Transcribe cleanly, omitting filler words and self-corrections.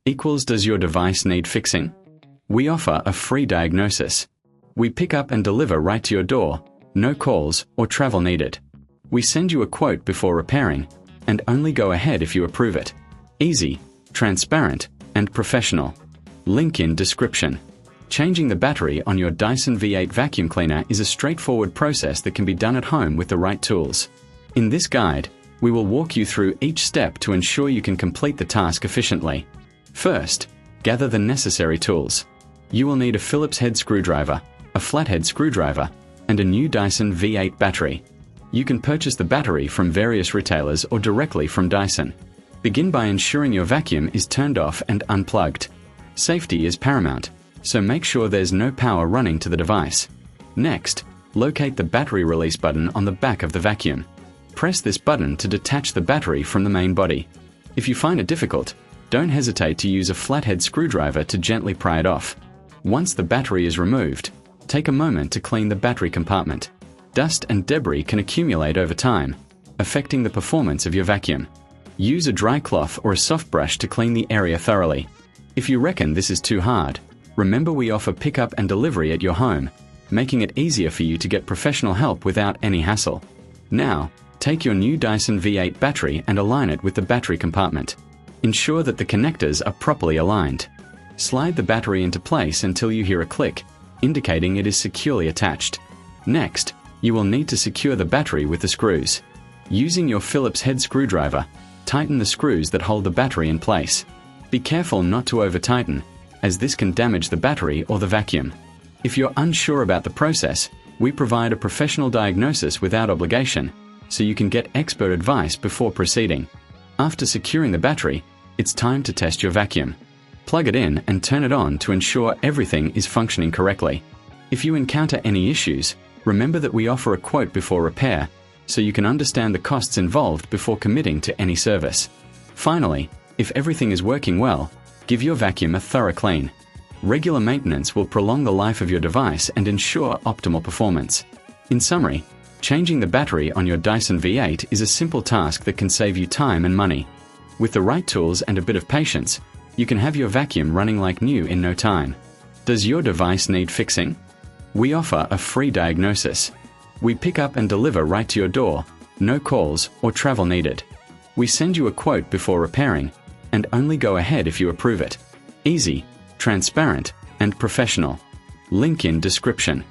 equals does your device need fixing? We offer a free diagnosis. We pick up and deliver right to your door, no calls or travel needed. We send you a quote before repairing, and only go ahead if you approve it. Easy, transparent, and professional. Link in description. Changing the battery on your Dyson V8 vacuum cleaner is a straightforward process that can be done at home with the right tools. In this guide, we will walk you through each step to ensure you can complete the task efficiently. First, gather the necessary tools. You will need a Phillips head screwdriver, a flathead screwdriver, and a new Dyson V8 battery. You can purchase the battery from various retailers or directly from Dyson. Begin by ensuring your vacuum is turned off and unplugged. Safety is paramount, so make sure there's no power running to the device. Next, locate the battery release button on the back of the vacuum. Press this button to detach the battery from the main body. If you find it difficult, don't hesitate to use a flathead screwdriver to gently pry it off. Once the battery is removed, take a moment to clean the battery compartment. Dust and debris can accumulate over time, affecting the performance of your vacuum. Use a dry cloth or a soft brush to clean the area thoroughly. If you reckon this is too hard, remember we offer pickup and delivery at your home, making it easier for you to get professional help without any hassle. Now, take your new Dyson V8 battery and align it with the battery compartment. Ensure that the connectors are properly aligned. Slide the battery into place until you hear a click, indicating it is securely attached. Next, you will need to secure the battery with the screws. Using your Phillips head screwdriver, tighten the screws that hold the battery in place. Be careful not to over-tighten, as this can damage the battery or the vacuum. If you're unsure about the process, we provide a professional diagnosis without obligation, so you can get expert advice before proceeding. After securing the battery, it's time to test your vacuum. Plug it in and turn it on to ensure everything is functioning correctly. If you encounter any issues, remember that we offer a quote before repair, so you can understand the costs involved before committing to any service. Finally, if everything is working well, give your vacuum a thorough clean. Regular maintenance will prolong the life of your device and ensure optimal performance. In summary, changing the battery on your Dyson V8 is a simple task that can save you time and money. With the right tools and a bit of patience, you can have your vacuum running like new in no time. Does your device need fixing? We offer a free diagnosis. We pick up and deliver right to your door, no calls or travel needed. We send you a quote before repairing, and only go ahead if you approve it. Easy, transparent, and professional. Link in description.